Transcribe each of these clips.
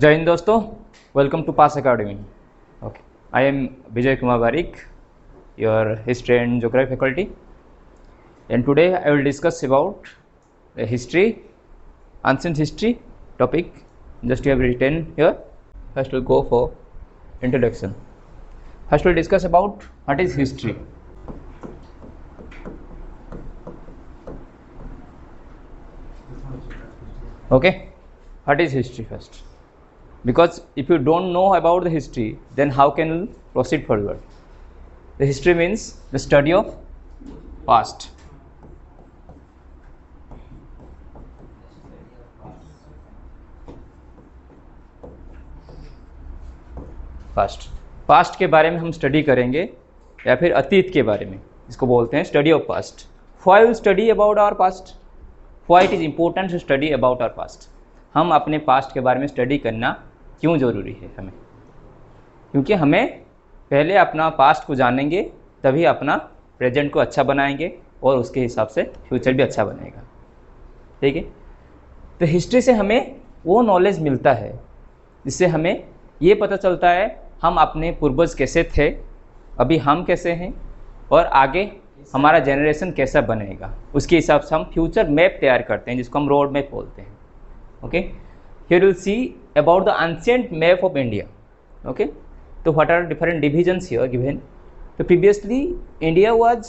जय हिंद दोस्तों, welcome to Pass Academy. Okay, I am Vijay Kumar Barik, your history and geography faculty, and today I will discuss about the history, ancient history topic. Just you have written here. First we'll go for introduction. First we'll discuss about what is history. Okay, what is history first? Because if you don't know about the history, then how can you proceed forward? The history means the study of past. Past के बारे में हम study करेंगे या फिर अतीत के बारे में, इसको बोलते हैं study of past. Why will study about our past? Why it is important to study about our past? हम अपने पास्ट के बारे में स्टडी करना क्यों ज़रूरी है हमें? क्योंकि हमें पहले अपना पास्ट को जानेंगे तभी अपना प्रेजेंट को अच्छा बनाएंगे और उसके हिसाब से फ्यूचर भी अच्छा बनेगा। ठीक है, तो हिस्ट्री से हमें वो नॉलेज मिलता है जिससे हमें ये पता चलता है हम अपने पूर्वज कैसे थे, अभी हम कैसे हैं और आगे हमारा जनरेशन कैसा बनेगा। उसके हिसाब से हम फ्यूचर मैप तैयार करते हैं जिसको हम रोड मैप बोलते हैं। Okay, here will see about the ancient map of India. Okay, तो what are different divisions here given? तो previously India was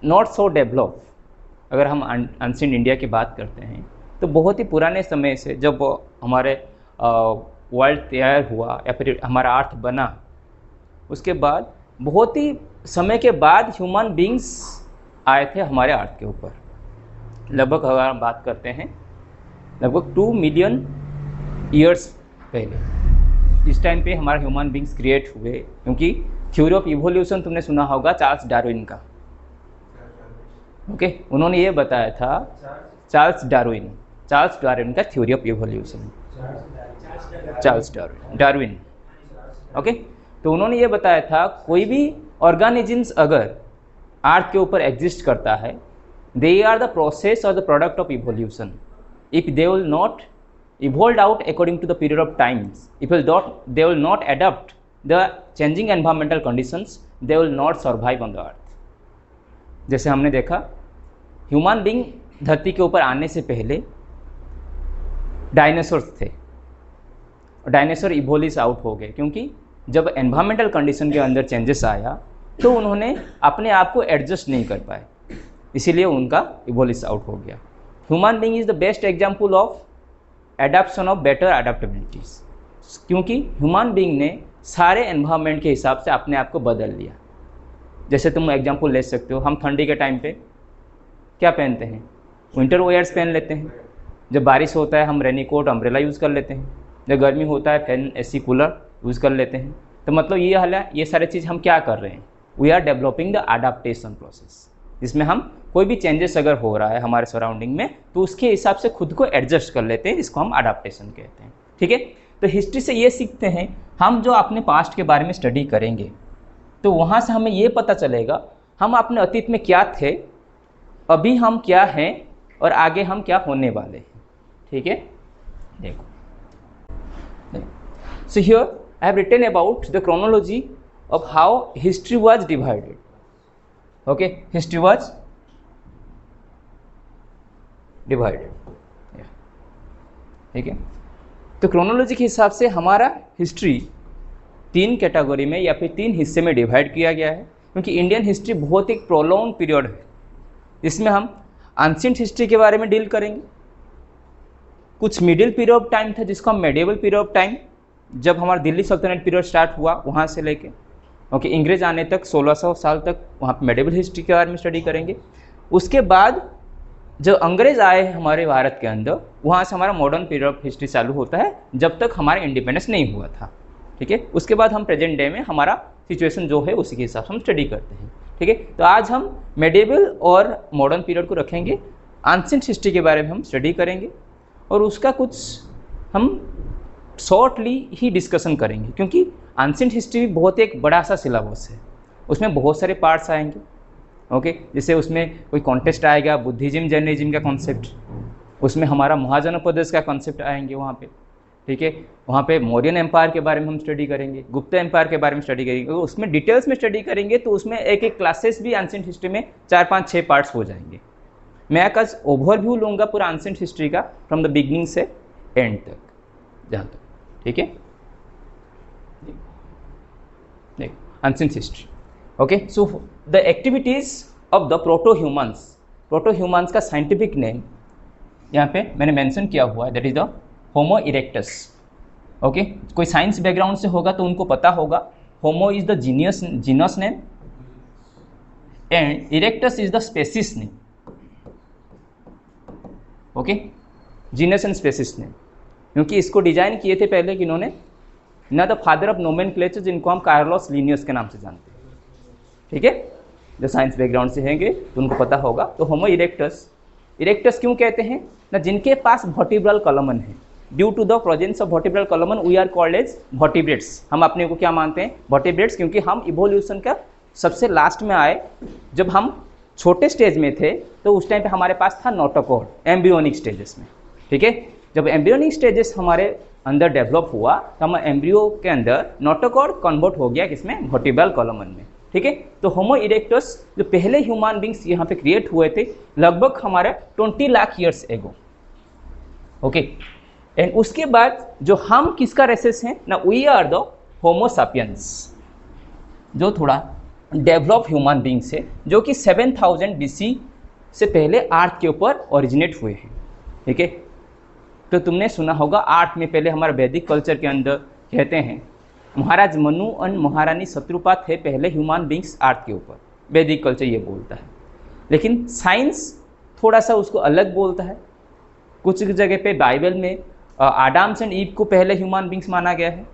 not so develop. अगर हम एंशिएंट इंडिया की बात करते हैं तो बहुत ही पुराने समय से जब हमारे वर्ल्ड तैयार हुआ या फिर हमारा अर्थ बना, उसके बाद बहुत ही समय के बाद ह्यूमन बींग्स आए थे हमारे अर्थ के ऊपर। लगभग अगर हम बात करते हैं लगभग 2 मिलियन ईयर्स पहले, इस टाइम पे हमारे ह्यूमन बींग्स क्रिएट हुए। क्योंकि थ्योरी ऑफ इवोल्यूशन तुमने सुना होगा चार्ल्स डार्विन का। ओके, उन्होंने ये बताया था, चार्ल्स डार्विन का theory of evolution, Charles Darwin. Okay, तो उन्होंने ये बताया था कोई भी ऑर्गेनिजम्स अगर अर्थ के ऊपर एग्जिस्ट करता है, दे आर द प्रोसेस और the product of evolution. If they will not evolved out according to the period of times, if they will not adapt the changing environmental conditions, they will not survive on the earth. जैसे हमने देखा human being धरती के ऊपर आने से पहले dinosaurs थे। डायनासोर इवोल्व आउट हो गए क्योंकि जब एनवायरमेंटल कंडीशन के अंदर चेंजेस आया तो उन्होंने अपने आप को एडजस्ट नहीं कर पाए, इसीलिए उनका इवोल्व आउट हो गया। Human being is the best example of adaptation of better adaptabilities, क्योंकि ह्यूमन बींग ने सारे एनवायरनमेंट के हिसाब से अपने आप को बदल लिया। जैसे तुम एग्जांपल ले सकते हो, हम ठंडी के टाइम पे क्या पहनते हैं? विंटर वेयर्स पहन लेते हैं। जब बारिश होता है हम रेनीकोट अम्ब्रेला यूज़ कर लेते हैं। जब गर्मी होता है फैन एसी कूलर यूज़ कर लेते हैं। तो मतलब ये हाल है, ये सारे चीज़ हम क्या कर रहे हैं? We are developing the adaptation process, जिसमें हम कोई भी चेंजेस अगर हो रहा है हमारे सराउंडिंग में तो उसके हिसाब से खुद को एडजस्ट कर लेते हैं, जिसको हम अडाप्टेशन कहते हैं। ठीक है, तो हिस्ट्री से ये सीखते हैं हम, जो अपने पास्ट के बारे में स्टडी करेंगे तो वहाँ से हमें ये पता चलेगा हम अपने अतीत में क्या थे, अभी हम क्या हैं और आगे हम क्या होने वाले हैं। ठीक है, देखो, so here I have written about the chronology of how history was divided. Okay, history was divided. ठीक है, तो क्रोनोलॉजी के हिसाब से हमारा हिस्ट्री 3 कैटेगरी में या फिर 3 हिस्से में डिवाइड किया गया है। क्योंकि इंडियन हिस्ट्री बहुत एक प्रोलॉन्ग पीरियड है, इसमें हम एंशिएंट हिस्ट्री के बारे में डील करेंगे। कुछ मिडिल पीरियड ऑफ टाइम था जिसको हम मेडिएवल पीरियड ऑफ टाइम, जब हमारा दिल्ली सल्तनत पीरियड स्टार्ट हुआ वहाँ से लेके ओके अंग्रेज आने तक 1600 साल तक वहाँ पर मेडिएवल हिस्ट्री के बारे में स्टडी करेंगे। उसके बाद जब अंग्रेज आए हमारे भारत के अंदर, वहाँ से हमारा मॉडर्न पीरियड ऑफ हिस्ट्री चालू होता है जब तक हमारा इंडिपेंडेंस नहीं हुआ था। ठीक है, उसके बाद हम प्रेजेंट डे में हमारा सिचुएशन जो है उसी के हिसाब से हम स्टडी करते हैं। ठीक है, तो आज हम मेडिएवल और मॉडर्न पीरियड को रखेंगे, एंशिएंट हिस्ट्री के बारे में हम स्टडी करेंगे और उसका कुछ हम शॉर्टली ही डिस्कशन करेंगे। क्योंकि एंशिएंट हिस्ट्री बहुत एक बड़ा सा सिलेबस है, उसमें बहुत सारे पार्ट्स आएंगे। ओके, जैसे उसमें कोई कॉन्टेस्ट आएगा, बुद्धिज्म जैनिज्म का कॉन्सेप्ट, उसमें हमारा महाजनोपदेश का कॉन्सेप्ट आएंगे वहाँ पे। ठीक है। वहाँ पे मौर्यन एम्पायर के बारे में हम स्टडी करेंगे, गुप्ता एम्पायर के बारे में स्टडी करेंगे, उसमें डिटेल्स में स्टडी करेंगे तो उसमें एक एक क्लासेस भी एंशिएंट हिस्ट्री में 4, 5, 6 पार्ट्स हो जाएंगे। मैं एक आज ओवरव्यू लूँगा पूरा एंशिएंट हिस्ट्री का फ्रॉम द बिगनिंग से एंड तक, जहाँ तक, ठीक है। Ancient history, okay. So the activities of the proto humans का साइंटिफिक नेम यहाँ पे मैंने मेंशन किया हुआ है, that is the homo erectus, okay. कोई साइंस बैकग्राउंड से होगा तो उनको पता होगा homo is the genus name and erectus is the species name, okay. Genus and species name, क्योंकि इसको डिजाइन किए थे पहले किन्होंने, ना द फादर ऑफ नोमेनक्लेचर, जिनको हम कार्लोस लिनियस के नाम से जानते हैं, ठीक है। जो साइंस बैकग्राउंड से हैंगे तो उनको पता होगा। तो होमो इरेक्टस क्यों कहते हैं ना, जिनके पास वर्टिब्रल कॉलमन है। Due to the presence of vertebral column we are called as vertebrates. हम अपने को क्या मानते हैं, वर्टिब्रेट्स, क्योंकि हम इवोल्यूशन का सबसे लास्ट में आए। जब हम छोटे स्टेज में थे तो उस टाइम पे हमारे पास था नोटोकॉर्ड, एम्ब्रियोनिक स्टेजेस में, ठीक है। जब एम्ब्रियोनिक स्टेजेस हमारे अंदर डेवलप हुआ तो हम एम्ब्रियो के अंदर नोटोकॉर्ड कन्वर्ट हो गया किसमें, वर्टिब्रल कॉलमन में, ठीक है। तो होमो इरेक्टस जो पहले ह्यूमन बींग्स यहाँ पे क्रिएट हुए थे लगभग हमारे 20 lakh years ago, okay. And उसके बाद जो हम किसका रेसेस हैं ना, we are the homo sapiens, जो थोड़ा डेवलप ह्यूमन बींग्स है, जो कि 7000 BC से पहले अर्थ के ऊपर ओरिजिनेट हुए हैं, ठीक है। तो तुमने सुना होगा आर्ट में पहले हमारा वैदिक कल्चर के अंदर कहते हैं महाराज मनु और महारानी शत्रुपा थे पहले ह्यूमन बींग्स आर्ट के ऊपर, वैदिक कल्चर ये बोलता है। लेकिन साइंस थोड़ा सा उसको अलग बोलता है। कुछ जगह पे बाइबल में आडम्स एंड ईव को पहले ह्यूमन बींग्स माना गया है,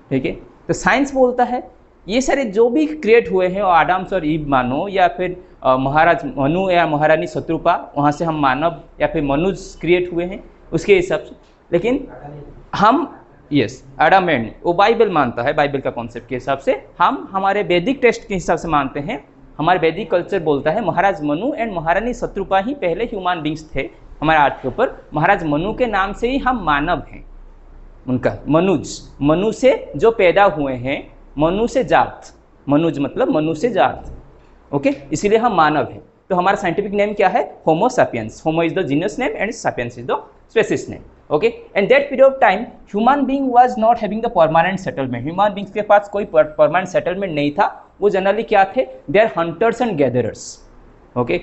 ठीक है। तो साइंस बोलता है ये सारे जो भी क्रिएट हुए हैं और आडम्स और ईव मानो, या फिर महाराज मनु या महारानी शत्रुपा, वहाँ से हम मानव या फिर मनुष्य क्रिएट हुए हैं उसके हिसाब से। लेकिन हम एडम एंड वो बाइबल मानता है, बाइबल का कॉन्सेप्ट के हिसाब से। हम हमारे वैदिक टेक्स्ट के हिसाब से मानते हैं, हमारे वैदिक कल्चर बोलता है महाराज मनु एंड महारानी शत्रुपा ही पहले ह्यूमन बींग्स थे हमारे अर्थ के ऊपर। महाराज मनु के नाम से ही हम मानव हैं, उनका मनुज, मनु से जो पैदा हुए हैं, मनु से जात, मनुज मतलब मनु से जात, ओके, इसीलिए हम मानव हैं। तो हमारा साइंटिफिक नेम क्या है, homo sapiens. Homo is the genus name and sapiens is the species name, okay. And that period of time human being was not having the permanent settlement. Human beings के पास कोई permanent settlement नहीं था। वो generally क्या थे, they are hunters and gatherers, okay.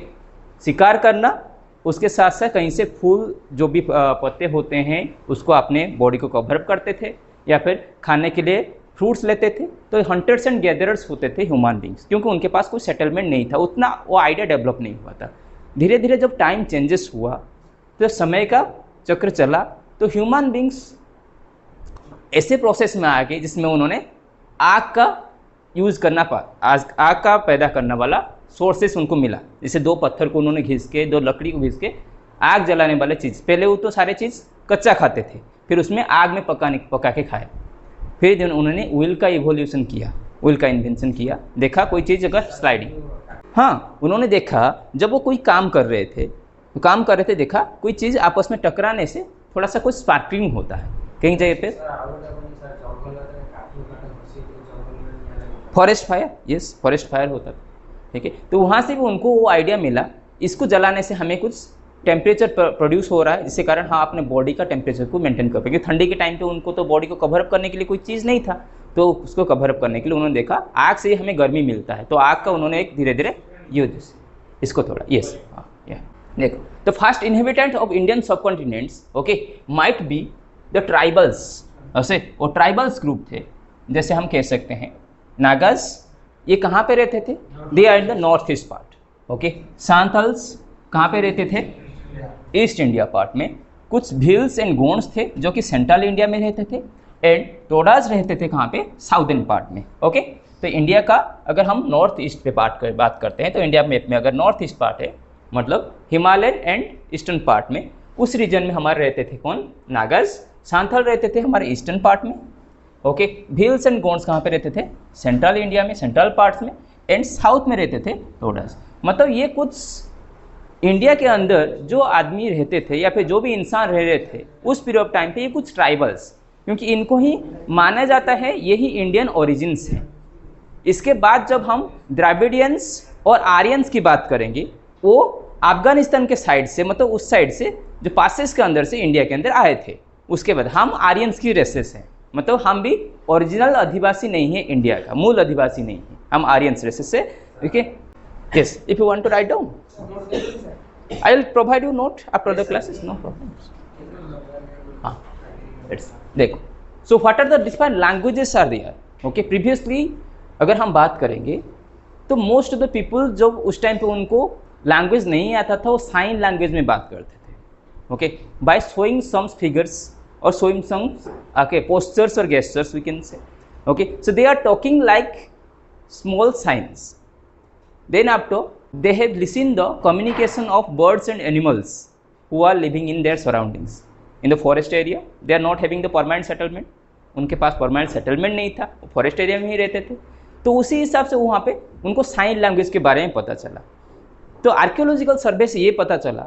शिकार करना, उसके साथ साथ कहीं से फूल जो भी पत्ते होते हैं उसको अपने बॉडी को कवर अप करते थे, या फिर खाने के लिए फ्रूट्स लेते थे। तो हंटर्स एंड गैदरर्स होते थे ह्यूमन बींग्स, क्योंकि उनके पास कोई सेटलमेंट नहीं था, उतना वो आइडिया डेवलप नहीं हुआ था। धीरे धीरे जब टाइम चेंजेस हुआ तो समय का चक्र चला, तो ह्यूमन बींग्स ऐसे प्रोसेस में आ गए जिसमें उन्होंने आग का यूज़ करना आग का पैदा करने वाला सोर्सेस उनको मिला। जैसे 2 पत्थर को उन्होंने घिस के, 2 लकड़ी को घिस के आग जलाने वाले चीज़, पहले वो तो सारे चीज़ कच्चा खाते थे, फिर उसमें आग में पका के खाए। फिर उन्होंने व्हील का इवोल्यूशन किया, व्हील का इन्वेंशन किया। देखा कोई चीज़ अगर स्लाइडिंग, हाँ, उन्होंने देखा जब वो कोई काम कर रहे थे, देखा कोई चीज़ आपस में टकराने से थोड़ा सा कुछ स्पार्कलिंग होता है कहीं जगह पे। Forest fire, yes, forest fire होता था, ठीक है। तो वहाँ से भी उनको वो आइडिया मिला, इसको जलाने से हमें कुछ टेम्परेचर प्रोड्यूस हो रहा है, जिसके कारण हाँ अपने बॉडी का टेम्परेचर को मेंटेन कर पाए। क्योंकि ठंडी के टाइम पे उनको तो बॉडी को कवर अप करने के लिए कोई चीज़ नहीं था, तो उसको कवर अप करने के लिए उन्होंने देखा आग से ही हमें गर्मी मिलता है, तो आग का उन्होंने एक धीरे धीरे यूज, इसको थोड़ा, यस, हाँ, देखो, the first inhabitant of Indian subcontinents, okay, might be the tribals. ऐसे वो ट्राइबल्स ग्रुप थे, जैसे हम कह सकते हैं नागाज, ये कहाँ पे रहते थे, they are in the north east part, okay. Santhals कहाँ पे रहते थे, ईस्ट इंडिया पार्ट में। कुछ भील्स एंड गोंड्स थे जो कि सेंट्रल इंडिया में रहते थे, एंड टोडाज रहते थे कहाँ पे, साउदर्न पार्ट में, ओके। तो इंडिया का अगर हम नॉर्थ ईस्ट पे बात करते हैं, तो इंडिया मैप में अगर नॉर्थ ईस्ट पार्ट है, मतलब हिमालयन एंड ईस्टर्न पार्ट में, उस रीजन में हमारे रहते थे कौन, नागाज। सांथल रहते थे हमारे ईस्टर्न पार्ट में, ओके। भील्स एंड गोंड्स कहाँ पे रहते थे, सेंट्रल इंडिया में, सेंट्रल पार्ट्स में, एंड साउथ में रहते थे टोडाज। मतलब ये कुछ इंडिया के अंदर जो आदमी रहते थे या फिर जो भी इंसान रह रहे थे उस पीरियड ऑफ टाइम पे, ये कुछ ट्राइबल्स, क्योंकि इनको ही माना जाता है यही इंडियन ओरिजिन्स हैं। इसके बाद जब हम द्राविडियंस और आर्यंस की बात करेंगे, वो अफगानिस्तान के साइड से, मतलब उस साइड से जो पासेस के अंदर से इंडिया के अंदर आए थे। उसके बाद हम आर्यंस की रेसेस हैं, मतलब हम भी ओरिजिनल अधिवासी नहीं है, इंडिया का मूल अधिवासी नहीं है, हम आर्यंस रेसेस से। Okay, yes, if you want to write down I will provide you note after the classes, no problem. हाँ, लेट्स देखो, so what are the different languages are there. Okay, previously अगर हम बात करेंगे तो most of the people जब उस time पे उनको लैंग्वेज नहीं आता था, वो साइन लैंग्वेज में बात करते थे। Okay, by showing some figures और showing some postures or gestures we can say. Okay, so they are talking like small signs. Then after they have listened the communication of birds and animals who are living in their surroundings. In the forest area they are not having the permanent settlement. उनके पास permanent settlement नहीं था, वो forest area में ही रहते थे, तो उसी हिसाब से वहाँ पे उनको साइन लैंग्वेज के बारे में पता चला। तो आर्कियोलॉजिकल सर्वे से ये पता चला,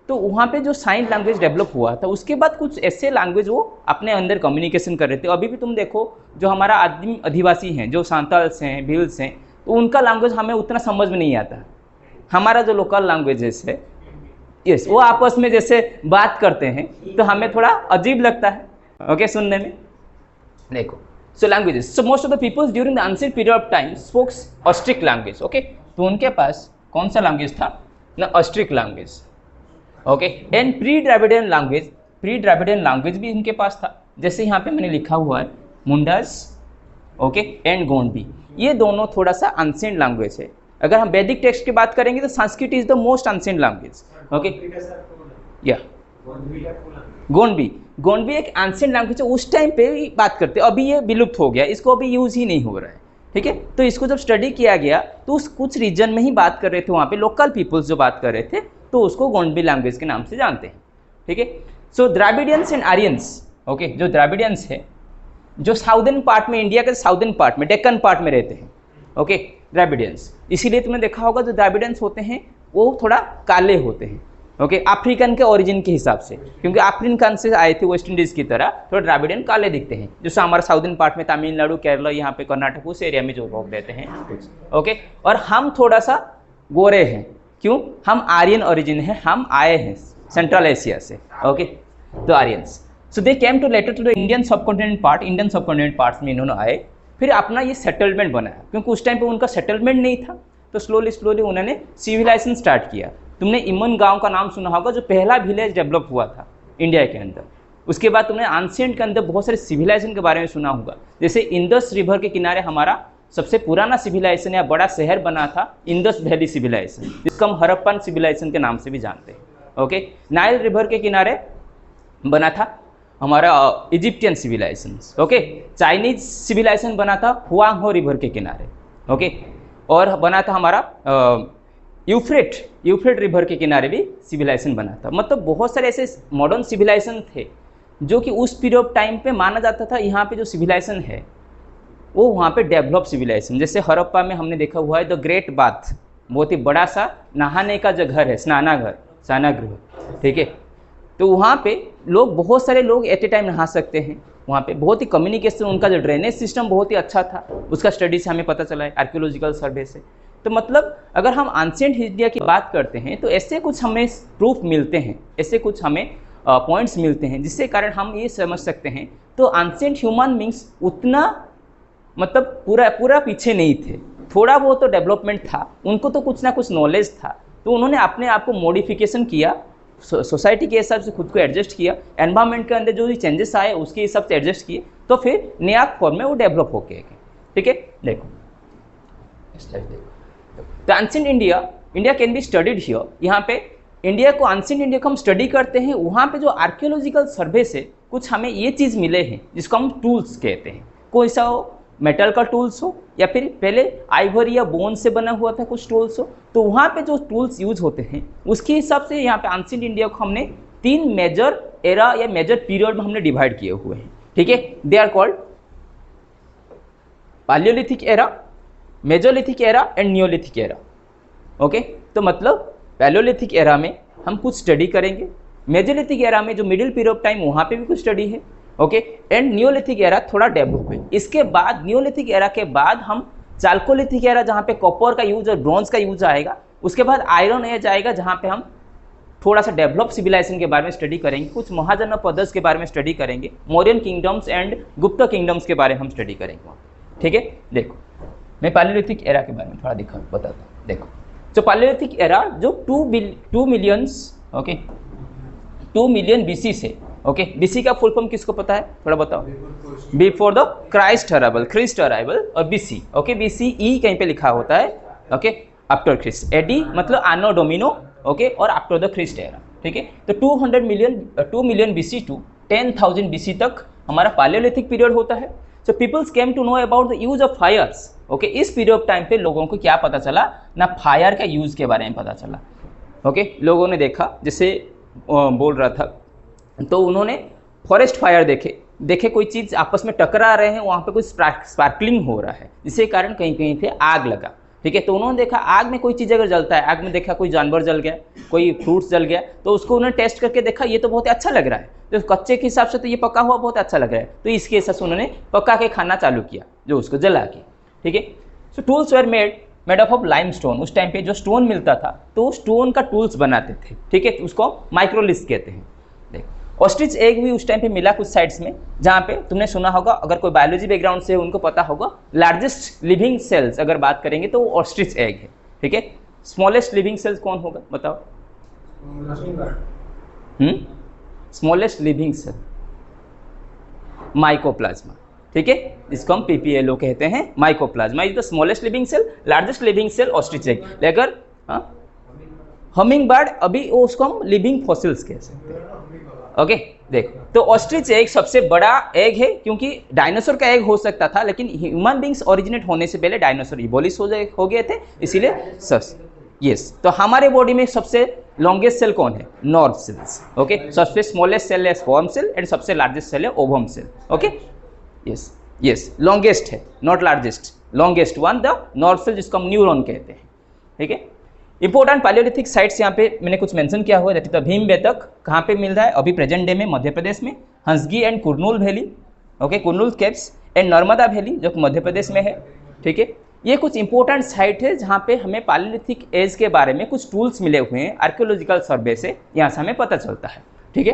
तो वहाँ पे जो साइन लैंग्वेज डेवलप हुआ था, उसके बाद कुछ ऐसे लैंग्वेज वो अपने अंदर कम्युनिकेशन कर रहे थे। अभी भी तुम देखो, जो हमारा आदिम अधिवासी हैं, जो सांताल्स हैं, भील्स हैं, तो उनका लैंग्वेज हमें उतना समझ में नहीं आता। हमारा जो लोकल लैंग्वेजेस है, यस, वो आपस में जैसे बात करते हैं तो हमें थोड़ा अजीब लगता है, ओके, सुनने में। देखो, so languages, so most of the peoples during the ancient period of time spokes Austric language. Okay, तो उनके पास कौन सा लैंग्वेज था ना, Austric language. Okay, and pre Dravidian language, pre Dravidian language भी इनके पास था, जैसे यहाँ पे मैंने लिखा हुआ है मुंडास, ओके, एंड गोंडबी। ये दोनों थोड़ा सा एंशिएंट लैंग्वेज है। अगर हम वैदिक टेक्स्ट की बात करेंगे तो Sanskrit is the most ancient language. Okay, या गोंडबी, गोंडबी एक एंशिएंट लैंग्वेज है, उस टाइम पे ही बात करते, अभी ये विलुप्त हो गया, इसको अभी यूज ही नहीं हो रहा है। ठीक है, तो इसको जब स्टडी किया गया तो उस कुछ रीजन में ही बात कर रहे थे, वहाँ पे लोकल पीपल्स जो बात कर रहे थे, तो उसको गोंडबी लैंग्वेज के नाम से जानते हैं। ठीक है, सो द्राविडियंस एंड आर्यंस, ओके, जो द्राविडियंस है, जो साउदर्न पार्ट में, इंडिया के साउदर्न पार्ट में, डेक्कन पार्ट में रहते हैं, ओके, द्राविडियंस। इसीलिए तुमने देखा होगा जो द्राविडियंस होते हैं वो थोड़ा काले होते हैं, ओके, अफ्रीकन के ओरिजिन के हिसाब से, क्योंकि अफ्रीकन से आए थे वेस्ट इंडीज की तरह, थोड़ा द्राविडियन काले दिखते हैं। जैसे हमारा साउदर्न पार्ट में तमिलनाडु, केरला, यहाँ पे कर्नाटक, उस एरिया में जो लोग रहते हैं, ओके, और हम थोड़ा सा गोरे हैं, क्यों, हम आर्यन ओरिजिन है, हम आए हैं सेंट्रल एशिया से, ओके, तो Aryans. So they came to later to the Indian subcontinent part, Indian subcontinent parts में इन्होंने आए, फिर अपना ये सेटलमेंट बनाया, क्योंकि उस टाइम पे उनका सेटलमेंट नहीं था, तो स्लोली स्लोली उन्होंने सिविलाइजेशन स्टार्ट किया। तुमने इमन गांव का नाम सुना होगा, जो पहला विलेज डेवलप हुआ था इंडिया के अंदर। उसके बाद तुमने एंशिएंट के अंदर बहुत सारे सिविलाइजेशन के बारे में सुना होगा, जैसे इंडस रिवर के किनारे हमारा सबसे पुराना सिविलाइजेशन या बड़ा शहर बना था इंडस वैली सिविलाइजेशन, जिसको हम हड़प्पन सिविलाइजेशन के नाम से भी जानते हैं। ओके, नाइल रिवर के किनारे बना था हमारा Egyptian civilization, okay, Chinese civilization बना था हुआंग हो रिवर के किनारे, ओके, और बना था हमारा यूफ्रेट रिवर के किनारे भी सिविलाइजेशन बना था। मतलब बहुत सारे ऐसे मॉडर्न सिविलाइजेशन थे जो कि उस पीरियड ऑफ टाइम पे माना जाता था यहाँ पे जो सिविलाइजेशन है वो वहाँ पे डेवलप सिविलाइजेशन। जैसे हड़प्पा में हमने देखा हुआ है द ग्रेट बाथ, बहुत ही बड़ा सा नहाने का जो घर है, स्नानागृह, ठीक है, तो वहाँ पे लोग, बहुत सारे लोग एट ए टाइम नहा सकते हैं। वहाँ पे बहुत ही कम्युनिकेशन, उनका जो ड्रेनेज सिस्टम बहुत ही अच्छा था, उसका स्टडी से हमें पता चला है, आर्कियोलॉजिकल सर्वे से। तो मतलब अगर हम एंशिएंट इंडिया की बात करते हैं तो ऐसे कुछ हमें प्रूफ मिलते हैं, ऐसे कुछ हमें पॉइंट्स मिलते हैं, जिससे कारण हम ये समझ सकते हैं तो एंशिएंट ह्यूमन बींग्स उतना मतलब पूरा पीछे नहीं थे, थोड़ा बहुत तो डेवलपमेंट था, उनको तो कुछ ना कुछ नॉलेज था, तो उन्होंने अपने आप को मॉडिफिकेशन किया, सोसाइटी के हिसाब से खुद को एडजस्ट किया, एनवायरनमेंट के अंदर जो भी चेंजेस आए उसके हिसाब से एडजस्ट किए, तो फिर नया फॉर्म में वो डेवलप हो गए। ठीक है, देखो तो ancient India can be studied here. यहाँ पे इंडिया को, एंशिएंट इंडिया को हम स्टडी करते हैं, वहाँ पे जो आर्कियोलॉजिकल सर्वे से कुछ हमें ये चीज़ मिले हैं जिसको हम टूल्स कहते हैं, कोई सा हो मेटल का टूल्स हो या फिर पहले आइवरी या बोन से बना हुआ था कुछ टूल्स हो, तो वहाँ पे जो टूल्स यूज होते हैं उसके हिसाब से यहाँ पे एंशिएंट इंडिया को हमने 3 मेजर एरा या मेजर पीरियड में हमने डिवाइड किए हुए हैं। ठीक है, they are called palaeolithic era, mesolithic era and neolithic era. Okay, तो मतलब पैलियोलिथिक एरा में हम कुछ स्टडी करेंगे, मेजोलिथिक एरा में जो मिडिल पीरियड ऑफ टाइम वहाँ पे भी कुछ स्टडी है, ओके। एंड नियोलिथिक एरा थोड़ा डेवलप हुए। इसके बाद नियोलिथिक एरा के बाद हम चाल्कोलिथिक एरा जहाँ पे कॉपर का यूज और ब्रॉन्ज का यूज आएगा, उसके बाद आयरन एज आएगा जहाँ पे हम थोड़ा सा डेवलप सिविलाइजेशन के बारे में स्टडी करेंगे, कुछ महाजनपद पद्धति के बारे में स्टडी करेंगे, मौर्यन किंगडम्स एंड गुप्त किंगडम्स के बारे में हम स्टडी करेंगे। ठीक है, देखो मैं पैलियोलिथिक एरा के बारे में थोड़ा बताता हूँ। देखो जो पैलियोलिथिक एरा जो 2 मिलियन बीसी से, ओके, बीसी का फुल फॉर्म किसको पता है, थोड़ा बताओ। बिफोर द क्राइस्ट अराइवल और बीसी, ओके, बीसीई कहीं पे लिखा होता है, ओके, आफ्टर क्रिस्ट, एडी मतलब आनो डोमिनो, ओके, और आफ्टर द क्रिस्ट एरा। ठीक है, तो 2 मिलियन बीसी टू 10,000 बीसी तक हमारा पैलियोलिथिक पीरियड होता है। So peoples came to know about the use of fires. Okay, इस पीरियड ऑफ टाइम पे लोगों को क्या पता चला ना, फायर का यूज के बारे में पता चला। ओके, लोगों ने देखा, जैसे बोल रहा था, तो उन्होंने फॉरेस्ट फायर देखे कोई चीज़ आपस में टकरा रहे हैं, वहाँ पे कुछ स्पार्कलिंग हो रहा है, जिसके कारण कहीं कहीं पे आग लगा। ठीक है, तो उन्होंने देखा आग में कोई चीज़ अगर जलता है, आग में देखा कोई जानवर जल गया, कोई फ्रूट्स जल गया, तो उसको उन्होंने टेस्ट करके देखा ये तो बहुत अच्छा लग रहा है, तो कच्चे के हिसाब से तो ये पका हुआ बहुत अच्छा लग रहा है, तो इसके हिसाब से उन्होंने पका के खाना चालू किया, जो उसको जला के। ठीक है, so tools were made of limestone. उस टाइम पे जो स्टोन मिलता था तो स्टोन का टूल्स बनाते थे। ठीक है, उसको माइक्रोलिथ कहते हैं। देखो ऑस्ट्रिच एग भी उस टाइम पे मिला कुछ साइड्स में, जहाँ पे तुमने सुना होगा, अगर कोई बायोलॉजी बैकग्राउंड से उनको पता होगा, लार्जेस्ट लिविंग सेल्स अगर बात करेंगे तो वो ऑस्ट्रिच एग है। ठीक है, स्मॉलेस्ट लिविंग सेल्स कौन होगा बताओ। Smallest living cell mycoplasma. ठीक है, इसको हम पीपीएलओ कहते हैं। Mycoplasma is the smallest living cell, largest living cell ostrich egg. लेकर हमिंग बर्ड अभी उसको हम लिविंग फॉसिल्स कह सकते हैं। ओके, देखो तो ऑस्ट्रिच एग सबसे बड़ा एग है, क्योंकि डायनासोर का एग हो सकता था, लेकिन ह्यूमन बींग्स ओरिजिनेट होने से पहले डायनासोर इवोल्यूश हो गए थे, इसीलिए यस। तो हमारे बॉडी में सबसे लॉन्गेस्ट सेल कौन है, नर्व सेल्स। ओके, सबसे स्मॉलेस्ट सेल है स्पर्म सेल एंड सबसे लार्जेस्ट सेल है ovum cell. Okay, yes longest है, not largest, longest one the nerve cell, जिसको हम न्यूरॉन कहते हैं। ठीक है, इंपॉर्टेंट पैलियोलिथिक साइट्स यहाँ पे मैंने कुछ मेंशन किया हुआ है, दैट इज द भीमबेटक। कहाँ पे मिल रहा है अभी प्रेजेंट डे में, मध्य प्रदेश में, Hunsgi and Kurnool valley, okay, Kurnool caves and Narmada valley जो मध्य प्रदेश में है। ठीक है, ये कुछ इंपॉर्टेंट साइट है जहाँ पे हमें पैलियोलिथिक एज के बारे में कुछ टूल्स मिले हुए हैं आर्कियोलॉजिकल सर्वे से, यहाँ से हमें पता चलता है। ठीक है,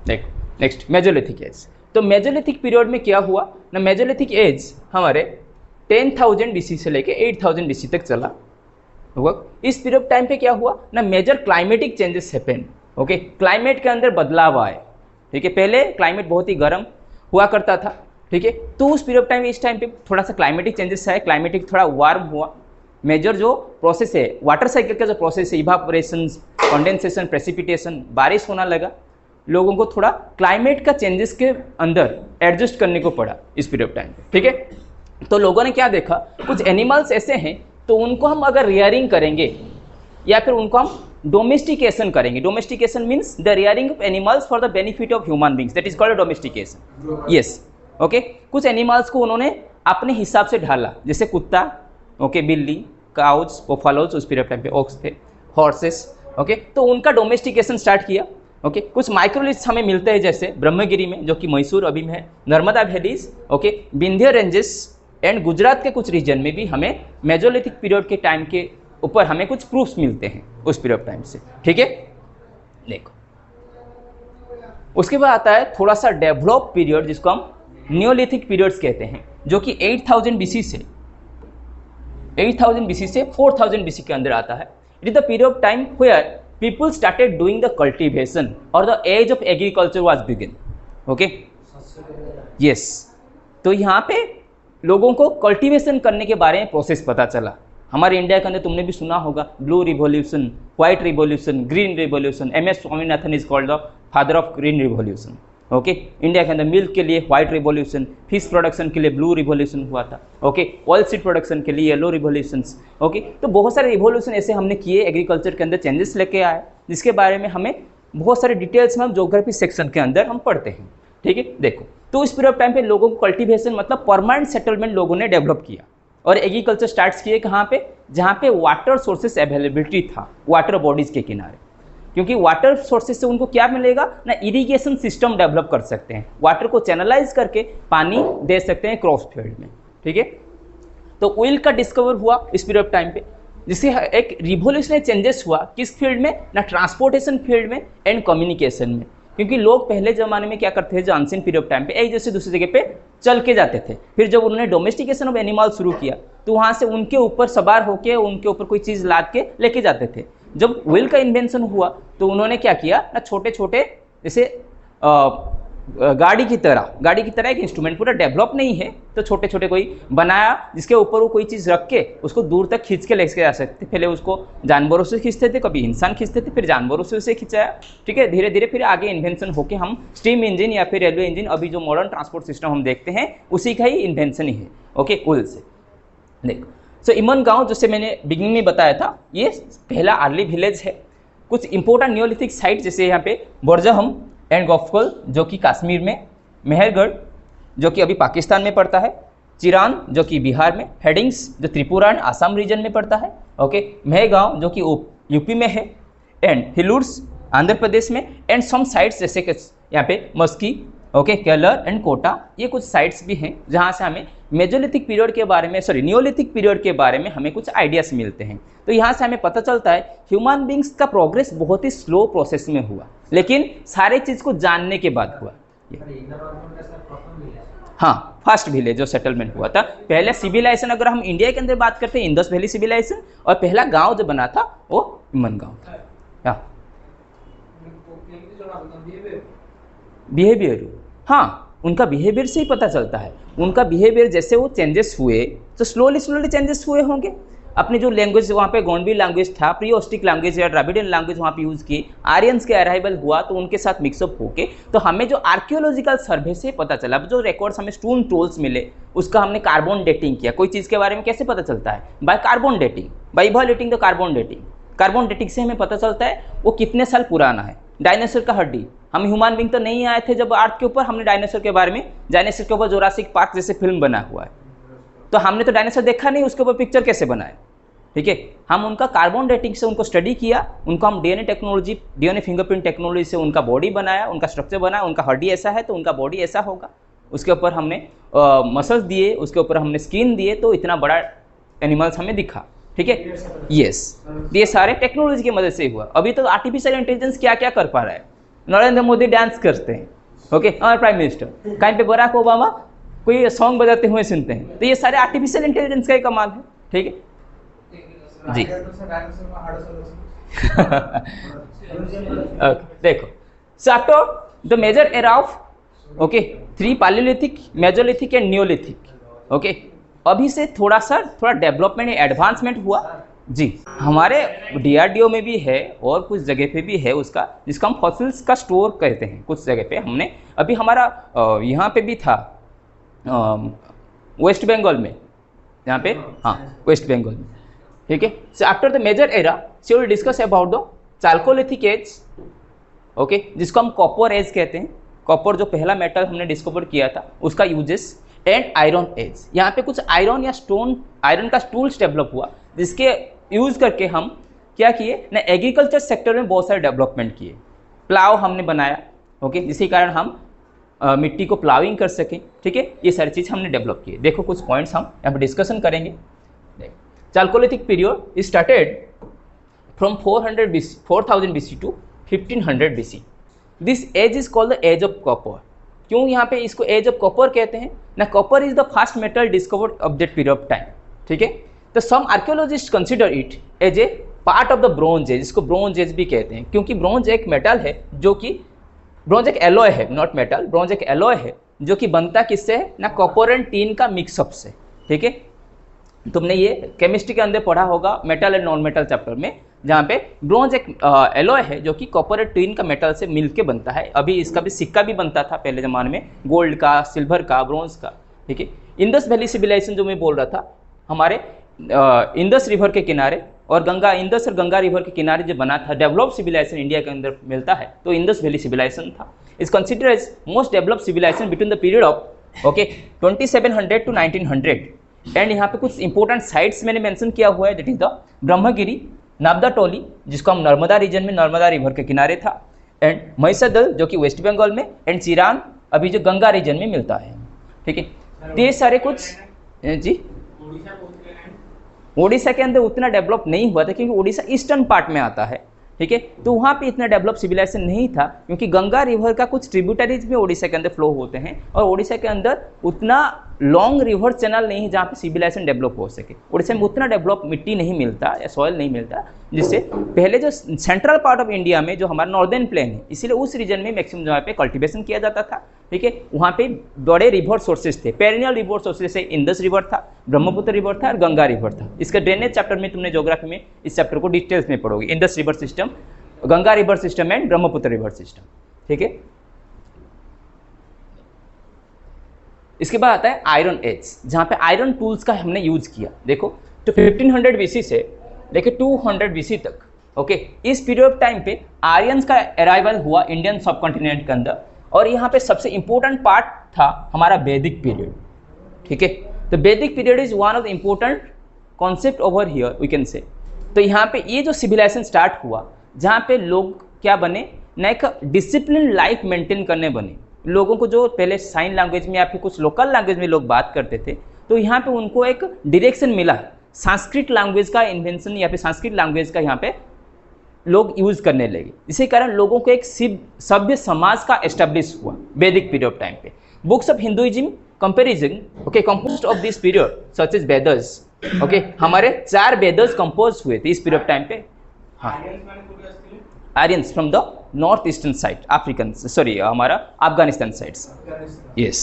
देखो नेक्स्ट मेजोलिथिक एज। तो मेजोलिथिक पीरियड में क्या हुआ ना, मेजोलिथिक एज हमारे 10,000 BC से लेके 8,000 BC तक चला होगा। इस पीरियड टाइम पे क्या हुआ ना, major climatic changes happened. Okay, climate के अंदर बदलाव आए। ठीक है, पहले क्लाइमेट बहुत ही गर्म हुआ करता था। ठीक है, तो उस पीरियड टाइम इस टाइम पे थोड़ा सा क्लाइमेटिक चेंजेस आए, क्लाइमेटिक थोड़ा वार्म हुआ। मेजर जो प्रोसेस है वाटर साइकिल का जो प्रोसेस है, इवापोरेशन, कंडेंसेशन, प्रेसिपिटेशन, बारिश होना लगा, लोगों को थोड़ा क्लाइमेट का चेंजेस के अंदर एडजस्ट करने को पड़ा इस पीरियड टाइम पे। ठीक है, तो लोगों ने क्या देखा, कुछ एनिमल्स ऐसे हैं तो उनको हम अगर रियरिंग करेंगे या फिर उनको हम डोमेस्टिकेशन करेंगे। Domestication means the rearing of animals for the benefit of human beings, that is called domestication. Yes, okay, कुछ एनिमल्स को उन्होंने अपने हिसाब से ढाला, जैसे कुत्ता, ओके, बिल्ली, काउज, बफेलोज, उस पीरियड टाइम पे ऑक्स थे, हॉर्सेस। ओके, तो उनका डोमेस्टिकेशन स्टार्ट किया। ओके, कुछ माइक्रोलिथ्स हमें मिलते हैं, जैसे ब्रह्मगिरी में जो कि मैसूर अभी में है, Narmada valleys, okay, Vindhya ranges and Gujarat के कुछ रीजन में भी हमें मेजोलिथिक पीरियड के टाइम के ऊपर हमें कुछ प्रूफ्स मिलते हैं उस पीरियड टाइम से। ठीक है, देखो उसके बाद आता है थोड़ा सा डेवलप पीरियड, जिसको हम नियोलिथिक पीरियड्स कहते हैं, जो कि 8,000 BC से 4,000 BC के अंदर आता है। It is the period of time where people started doing the cultivation और the age of agriculture was begin. Okay, yes, तो यहाँ पे लोगों को कल्टीवेशन करने के बारे में प्रोसेस पता चला। हमारे इंडिया के अंदर तुमने भी सुना होगा blue revolution, white revolution, green revolution. MS Swaminathan is called the father of green revolution. Okay, India के अंदर मिल्क के लिए व्हाइट रिवॉल्यूशन, फिश प्रोडक्शन के लिए ब्लू रिवॉल्यूशन हुआ था। ओके, ऑयल सीड प्रोडक्शन के लिए येलो रिवॉल्यूशंस। ओके, तो बहुत सारे रिवॉल्यूशन ऐसे हमने किए, एग्रीकल्चर के अंदर चेंजेस लेके आए, जिसके बारे में हमें बहुत सारे डिटेल्स में हम ज्योग्राफी सेक्शन के अंदर हम पढ़ते हैं। ठीक है, देखो तो इस पीरियड ऑफ टाइम पे लोगों को कल्टीवेशन मतलब परमानेंट सेटलमेंट लोगों ने डेवलप किया और एग्रीकल्चर स्टार्ट किए कहाँ पे, जहाँ पे वाटर सोर्सेस अवेलेबिलिटी था, वाटर बॉडीज के किनारे। क्योंकि वाटर सोर्सेज से उनको क्या मिलेगा ना, इरिगेशन सिस्टम डेवलप कर सकते हैं, वाटर को चैनलाइज करके पानी दे सकते हैं क्रॉप फील्ड में, ठीक है। तो ऑयल का डिस्कवर हुआ इस पीरियड ऑफ टाइम पे, जिससे एक रिवोल्यूशनरी चेंजेस हुआ किस फील्ड में ना, ट्रांसपोर्टेशन फील्ड में एंड कम्युनिकेशन में। क्योंकि लोग पहले ज़माने में क्या करते थे, जो अनसीन पीरियड ऑफ टाइम पे एक जगह से दूसरी जगह पे चल के जाते थे। फिर जब उन्होंने डोमेस्टिकेशन ऑफ एनिमल शुरू किया तो वहाँ से उनके ऊपर सवार होके उनके ऊपर कोई चीज़ लाद के लेके जाते थे। जब व्हील का इन्वेंशन हुआ तो उन्होंने क्या किया ना, छोटे छोटे जैसे गाड़ी की तरह एक इंस्ट्रूमेंट पूरा डेवलप नहीं है तो छोटे छोटे कोई बनाया जिसके ऊपर वो कोई चीज़ रख के उसको दूर तक खींच के लेके जा सकते। पहले उसको जानवरों से खींचते थे, कभी इंसान खींचते थे, फिर जानवरों से उसे खिंचाया, ठीक है। धीरे धीरे फिर आगे इन्वेंशन होके हम स्टीम इंजन या फिर रेलवे इंजन, अभी जो मॉडर्न ट्रांसपोर्ट सिस्टम हम देखते हैं उसी का ही इन्वेंशन ही है, ओके, उल से। देखो सो इमन गाँव जैसे मैंने बिगिनिंग में बताया था, ये पहला अर्ली विलेज है। कुछ इंपॉर्टेंट नियोलिथिक साइट जैसे यहाँ पे बोरजहम एंड गौफकल जो कि कश्मीर में, मेहरगढ़ जो कि अभी पाकिस्तान में पड़ता है, चिरान जो कि बिहार में, हेडिंग्स जो त्रिपुरा एंड आसाम रीजन में पड़ता है, ओके, मेहगांव जो कि यूपी में है, एंड हिलूर्स आंध्र प्रदेश में, एंड सम साइट्स जैसे कि यहाँ पे मस्की, ओके, केलर एंड कोटा, ये कुछ साइट्स भी हैं जहाँ से हमें मेजोलिथिक पीरियड के बारे में, नियोलिथिक पीरियड के बारे में हमें कुछ आइडियाज मिलते हैं। तो यहाँ से हमें पता चलता है ह्यूमन बींग्स का प्रोग्रेस बहुत ही स्लो प्रोसेस में हुआ, लेकिन सारे चीज़ को जानने के बाद हुआ। हाँ, फर्स्ट विलेज जो सेटलमेंट हुआ था। पहले सिविलाइजेशन अगर हम इंडिया के अंदर बात करते हैं, इंडस वैली सिविलाइजेशन, और पहला गांव जो बना था वो इमन गांव था। बिहेवियर, हाँ, उनका बिहेवियर से ही पता चलता है। उनका बिहेवियर जैसे वो चेंजेस हुए तो स्लोली चेंजेस हुए होंगे। अपनी जो लैंग्वेज वहाँ पे गोंडवी लैंग्वेज था, प्रीओस्टिक लैंग्वेज या द्रविडियन लैंग्वेज वहाँ पे यूज़ की, आर्यंस के अराइवल हुआ तो उनके साथ मिक्सअप होके, तो हमें जो आर्कियोलॉजिकल सर्वे से पता चला, जो रिकॉर्ड्स हमें स्टोन टोल्स मिले, उसका हमने कार्बन डेटिंग किया। कोई चीज़ के बारे में कैसे पता चलता है? By carbon dating, by evaluating the carbon dating. Carbon dating से हमें पता चलता है वो कितने साल पुराना है। डायनासोर का हड्डी, हम ह्यूमन बींग तो नहीं आए थे जब अर्थ के ऊपर, हमने डायनासोर के बारे में, डायनासोर के ऊपर जोरासिक पार्क जैसे फिल्म बना हुआ है, तो हमने तो डायनासोर देखा नहीं, उसके ऊपर पिक्चर कैसे बनाए, ठीक है। हम उनका कार्बन डेटिंग से उनको स्टडी किया, उनको हम DNA technology, DNA fingerprint technology से उनका बॉडी बनाया, उनका स्ट्रक्चर बनाया, उनका हड्डी ऐसा है तो उनका बॉडी ऐसा होगा, उसके ऊपर हमने मसल्स दिए, उसके ऊपर हमने स्किन दिए, तो इतना बड़ा एनिमल्स हमें दिखा, ठीक है। यस, ये सारे टेक्नोलॉजी की मदद से हुआ। अभी तो आर्टिफिशियल इंटेलिजेंस क्या क्या कर पा रहा है, नरेंद्र मोदी डांस करते हैं, ओके, हमारे प्राइम मिनिस्टर, कहीं पे बराक ओबामा कोई सॉन्ग बजाते हुए सुनते हैं, तो ये सारे आर्टिफिशियल इंटेलिजेंस का ही कमाल है, ठीक है जी। देखो, so after the major era of okay 3 palaeolithic, mesolithic and neolithic, okay, अभी से थोड़ा डेवलपमेंट, एडवांसमेंट हुआ जी। हमारे डीआरडीओ में भी है और कुछ जगह पे भी है उसका, जिसको हम फॉसिल्स का स्टोर कहते हैं। कुछ जगह पे हमने अभी हमारा यहाँ पे भी था, वेस्ट बंगाल में, यहाँ पे, हाँ, वेस्ट बंगाल में, ठीक है। So after the major era she will discuss about the chalcolithic age, okay, जिसको हम कॉपर एज कहते हैं। कॉपर जो पहला मेटल हमने डिस्कवर किया था, उसका यूजेस, एंड आयरन एज। यहाँ पे कुछ आयरन या स्टोन, आयरन का टूल्स डेवलप हुआ, जिसके यूज करके हम क्या किए ना, एग्रीकल्चर सेक्टर में बहुत सारे डेवलपमेंट किए। प्लाव हमने बनाया, ओके, जिसके कारण हम मिट्टी को प्लाविंग कर सकें, ठीक है। ये सारी चीज़ हमने डेवलप किए। देखो कुछ पॉइंट्स हम यहाँ पे डिस्कशन करेंगे। Chalcolithic period is started from 4000 BC to 1500 BC। This age is called the age of copper. क्यों यहाँ पे इसको एज ऑफ कॉपर कहते हैं ना? Copper is the first metal discovered of that period of time, ठीक है। तो some archaeologist consider it as a part of the bronze age, इसको ब्रोंज एज भी कहते हैं, क्योंकि ब्रोंज एक मेटल है जो कि, ब्रोंज एक एलॉय है, नॉट मेटल, ब्रोंज एक एलॉय है जो कि बनता किससे है ना, कॉपर एंड टीन का मिक्सअप से, ठीक है। तुमने ये केमिस्ट्री के अंदर पढ़ा होगा metal and non metal chapter में, जहाँ पे ब्रोंज एक एलॉय है जो कि कॉपर एंड टीन का मेटल से मिलके बनता है। अभी इसका भी सिक्का भी बनता था पहले ज़माने में, गोल्ड का, सिल्वर का, ब्रोंज का, ठीक है। इंडस वैली सिविलाइजेशन जो मैं बोल रहा था, हमारे इंडस रिवर के किनारे और गंगा, इंडस और गंगा रिवर के किनारे जो बना था, डेवलप्ड सिविलाइजेशन इंडिया के अंदर मिलता है, तो इंडस वैली सिविलाइजेशन था। Is consider as most developed civilization between the period of okay 2700 to 1900। And यहाँ पे कुछ इंपॉर्टेंट साइट्स मैंने मेंशन किया हुआ है, दैट इज द ब्रह्मगिरी, नाबदाटोली जिसको हम नर्मदा रीजन में, नर्मदा रिवर के किनारे था, एंड महिषादल जो कि वेस्ट बंगाल में, एंड चिरान अभी जो गंगा रीजन में मिलता है। ठीक है, तो ये सारे कुछ जी उड़ीसा के अंदर उतना डेवलप नहीं हुआ था क्योंकि उड़ीसा ईस्टर्न पार्ट में आता है। ठीक है, तो वहाँ पे इतना डेवलप सिविलाइजेशन नहीं था क्योंकि गंगा रिवर का कुछ ट्रिब्यूटरीज में उड़ीसा के अंदर फ्लो होते हैं और उड़ीसा के अंदर उतना लॉन्ग रिवर चैनल नहीं है जहाँ पे सिविलाइजेशन डेवलप हो सके। उड़ीसा में उतना डेवलप मिट्टी नहीं मिलता या सॉइल नहीं मिलता, जिससे पहले जो सेंट्रल पार्ट ऑफ इंडिया में जो हमारा नॉर्दर्न प्लेन है, इसीलिए उस रीजन में मैक्सिमम जहाँ पे कल्टिवेशन किया जाता था। ठीक है, वहाँ पे बड़े रिवर सोर्सेज थे, पेरिनियल रिवर सोर्सेज जैसे इंदस रिवर था, ब्रह्मपुत्र रिवर था और गंगा रिवर था। इसका ड्रेनेज चैप्टर में तुमने ज्योग्राफी में इस चैप्टर को डिटेल्स में पढ़ोगे, Indus river system, Ganga river system and Brahmaputra river system. ठीक है, इसके बाद आता है आयरन एज, जहाँ पे आयरन टूल्स का हमने यूज किया। देखो तो 1500 बीसी से लेके 200 बीसी तक, ओके, इस पीरियड ऑफ टाइम पे आर्यंस का अराइवल हुआ इंडियन सब कॉन्टिनेंट के अंदर, और यहाँ पे सबसे इंपॉर्टेंट पार्ट था हमारा वैदिक पीरियड। ठीक है, तो Vedic period is one of the important concept over here we can say. तो यहाँ पे ये जो सिविलाइजेशन स्टार्ट हुआ, जहाँ पे लोग क्या बने, ना एक डिसिप्लिन लाइफ मेंटेन करने बने। लोगों को जो पहले साइन लैंग्वेज में या फिर कुछ लोकल लैंग्वेज में लोग बात करते थे, तो यहाँ पे उनको एक डायरेक्शन मिला, संस्कृत लैंग्वेज का इन्वेंशन या फिर संस्कृत लैंग्वेज का यहाँ पे लोग यूज करने लगे। इसी कारण लोगों को एक सभ्य समाज का एस्टेब्लिश हुआ वैदिक पीरियड ऑफ टाइम पे। Books of Hinduism comparison, okay, composed of this period such as Vedas, okay, हमारे 4 वेदर्स कंपोज हुए थे इस पीरियड ऑफ टाइम पे। हाँ, Aryans from the north eastern side, African, sorry हमारा Afghanistan sides, yes,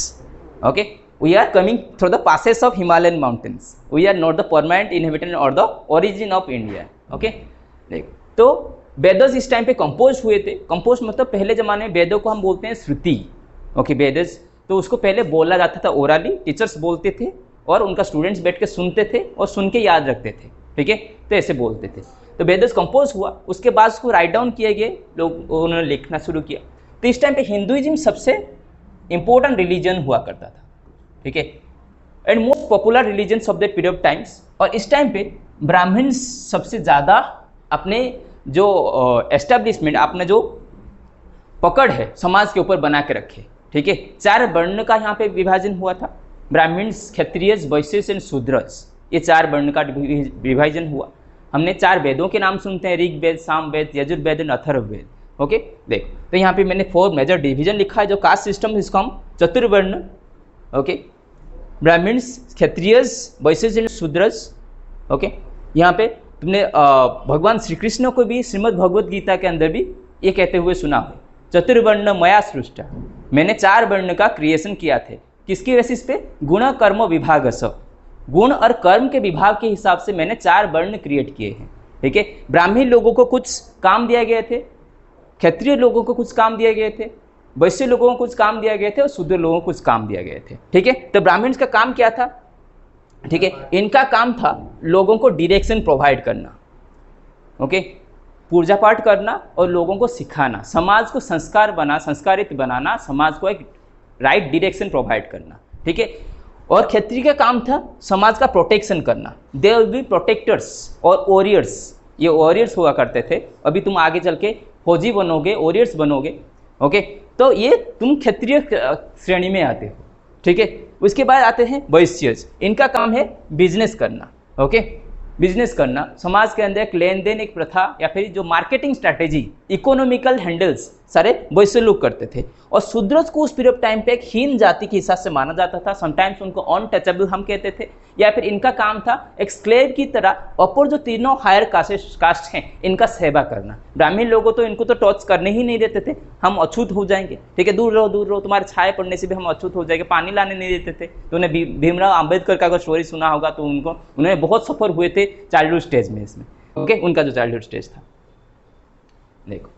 okay, we are coming through the passes of Himalayan mountains, we are not the permanent inhabitant और the origin of India. Okay, तो वेदर्स इस time पे compose हुए थे। Compose मतलब पहले जमाने में वेदों को हम बोलते हैं श्रुति, ओके, वेदर्स, तो उसको पहले बोला जाता था ओरली, टीचर्स बोलते थे और उनका स्टूडेंट्स बैठ के सुनते थे और सुन के याद रखते थे। ठीक है, तो ऐसे बोलते थे। तो वेदर्स कंपोज हुआ, उसके बाद उसको राइट डाउन किए गए, लोग उन्होंने लिखना शुरू किया। तो इस टाइम पे हिंदुइज्म सबसे इंपॉर्टेंट रिलीजन हुआ करता था। ठीक है, and most popular religions of that period of times. और इस टाइम पे ब्राह्मण सबसे ज़्यादा अपने जो एस्टेब्लिशमेंट, अपने जो पकड़ है समाज के ऊपर बना के रखे। ठीक है, 4 वर्ण का यहाँ पे विभाजन हुआ था, ब्राह्मण्स, क्षत्रियस, वैश्यस एंड शूद्रस, ये 4 वर्ण का विभाजन हुआ। हमने 4 वेदों के नाम सुनते हैं, ऋग्वेद, सामवेद, यजुर्वेद एंड अथर्ववेद। ओके, देखो तो यहाँ पे मैंने 4 मेजर डिवीजन लिखा है जो कास्ट सिस्टम, इसको हम चतुर्वर्ण, okay, Brahmans, Kshatriyas, Vaishyas and Shudras. Okay, यहाँ पे तुमने भगवान श्री कृष्ण को भी श्रीमद् भगवद गीता के अंदर भी ये कहते हुए सुना है, चतुर्वर्ण मया सृष्टा, मैंने 4 वर्ण का क्रिएशन किया थे। किसकी बेसिस पे? गुण कर्म विभाग, गुण और कर्म के विभाग के हिसाब से मैंने 4 वर्ण क्रिएट किए हैं। ठीक है, ब्राह्मण लोगों को कुछ काम दिए गए थे, क्षत्रिय लोगों को कुछ काम दिए गए थे, वैश्य लोगों को कुछ काम दिया गए थे और शूद्र लोगों को कुछ काम दिया गए थे। ठीक है, तो ब्राह्मण का काम क्या था? ठीक है, इनका काम था लोगों को डायरेक्शन प्रोवाइड करना, ओके, पूजा पाठ करना और लोगों को सिखाना, समाज को संस्कारित बनाना, समाज को एक राइट डायरेक्शन प्रोवाइड करना। ठीक है, और क्षत्रिय का काम था समाज का प्रोटेक्शन करना, दे विल बी प्रोटेक्टर्स और वॉरियर्स, ये वॉरियर्स हुआ करते थे। अभी तुम आगे चल के फौजी बनोगे, वॉरियर्स बनोगे, ओके, तो ये तुम क्षत्रिय श्रेणी में आते हो। ठीक है, उसके बाद आते हैं वैश्यस, इनका काम है बिजनेस करना, ओके, बिजनेस करना, समाज के अंदर एक लेन देन, एक प्रथा या फिर जो मार्केटिंग स्ट्रैटेजी, इकोनॉमिकल हैंडल्स सारे वैश्य लोग करते थे। और शूद्रस को उस पीरियड ऑफ टाइम पे एक हीन जाति के हिसाब से माना जाता था, समटाइम्स उनको अनटचेबल हम कहते थे, या फिर इनका काम था एक स्लेव की तरह अपर जो तीनों हायर कास्ट हैं इनका सेवा करना। ब्राह्मण लोगों तो इनको तो टच करने ही नहीं देते थे, हम अछूत हो जाएंगे, ठीक है, दूर रहो, तुम्हारे छाए पड़ने से भी हम अछूत हो जाएंगे, पानी लाने नहीं देते थे। तो उन्हें भीमराव अम्बेडकर का अगर स्टोरी सुना होगा तो उन्होंने बहुत सफ़र हुए थे चाइल्डहुड स्टेज में इसमें, ओके, उनका जो चाइल्डहुड स्टेज था। देखो,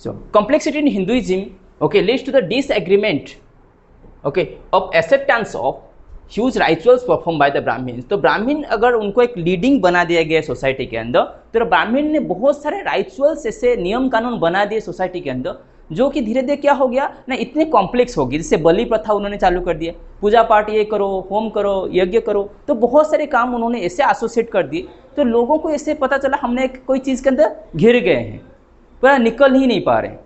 so complexity in Hinduism, okay, leads to the disagreement, okay, of acceptance of huge rituals performed by the Brahmins। तो ब्राह्मण अगर उनको एक लीडिंग बना दिया गया सोसाइटी के अंदर, तो ब्राह्मण ने बहुत सारे राइचुअल्स ऐसे नियम कानून बना दिए सोसाइटी के अंदर, जो कि धीरे धीरे क्या हो गया ना, इतने कॉम्प्लेक्स हो गए। जैसे बलि प्रथा उन्होंने चालू कर दिया, पूजा पाठ ये करो, होम करो, यज्ञ करो, तो बहुत सारे काम उन्होंने ऐसे एसोसिएट कर दिए, तो लोगों को ऐसे पता चला हमने कोई चीज़ के अंदर घिर गए हैं, पूरा निकल ही नहीं पा रहे हैं।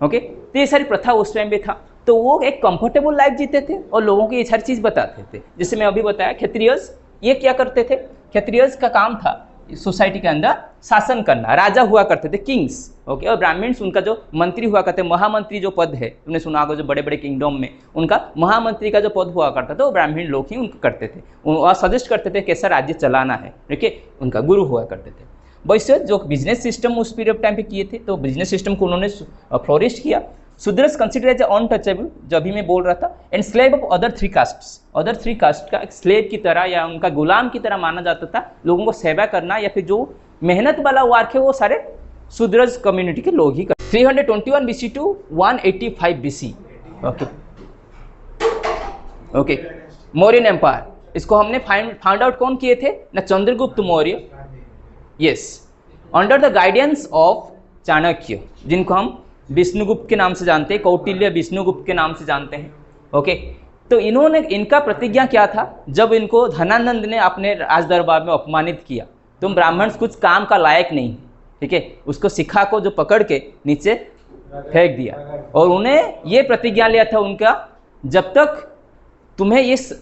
ओके, तो ये सारी प्रथा उस टाइम पे था, तो वो एक कंफर्टेबल लाइफ जीते थे और लोगों को ये सारी चीज़ बताते थे। जैसे मैं अभी बताया, क्षत्रियज ये क्या करते थे, क्षत्रियज का काम था सोसाइटी के अंदर शासन करना, राजा हुआ करते थे, किंग्स। ओके, और ब्राह्मण्स उनका जो मंत्री हुआ करते, महामंत्री जो पद है, तुमने सुना होगा जो बड़े बड़े किंगडम में उनका महामंत्री का जो पद हुआ करता था वो ब्राह्मण लोग ही उनको करते थे, और सजेस्ट करते थे कैसा राज्य चलाना है। ठीक है, उनका गुरु हुआ करते थे। वैसे जो बिजनेस सिस्टम उस पीरियड टाइम पे किए थे, तो बिजनेस सिस्टम को उन्होंने फ्लोरिश किया। शूद्रस कंसिडर एज अनटचेबल, जो अभी मैं बोल रहा था, and slave of other three castes, other three caste का एक स्लेव की तरह या उनका गुलाम की तरह माना जाता था। लोगों को सेवा करना या फिर जो मेहनत वाला वर्क है वो सारे शूद्रस कम्युनिटी के लोग ही करते। 321 BC to 185 BC। Okay okay, Mauryan empire, इसको हमने फाइंड आउट कौन किए थे ना, Chandragupta Maurya. Yes, under the guidance of Chanakya, जिनको हम विष्णुगुप्त के नाम से जानते हैं, कौटिल्य विष्णुगुप्त के नाम से जानते हैं। ओके, तो इन्होंने, इनका प्रतिज्ञा क्या था, जब इनको धनानंद ने अपने राज दरबार में अपमानित किया, तुम ब्राह्मण कुछ काम का लायक नहीं, ठीक है, उसको शिखा को जो पकड़ के नीचे फेंक दिया, और उन्हें ये प्रतिज्ञा लिया था उनका, जब तक तुम्हें इस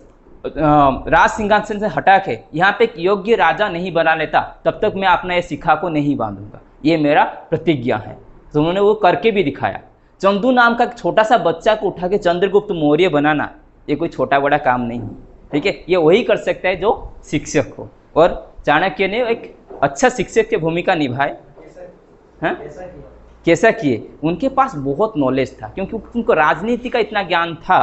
राज सिंहासन से हटा के यहाँ पे एक योग्य राजा नहीं बना लेता, तब तक मैं अपना ये शिखा को नहीं बांधूंगा, ये मेरा प्रतिज्ञा है। तो उन्होंने वो करके भी दिखाया। चंदू नाम का छोटा सा बच्चा को उठा के चंद्रगुप्त मौर्य बनाना, ये कोई छोटा बड़ा काम नहीं है। ठीक है, ये वही कर सकता है जो शिक्षक हो, और चाणक्य ने एक अच्छा शिक्षक की भूमिका निभाई। हाँ, कैसा किए, उनके पास बहुत नॉलेज था, क्योंकि उनको राजनीति का इतना ज्ञान था,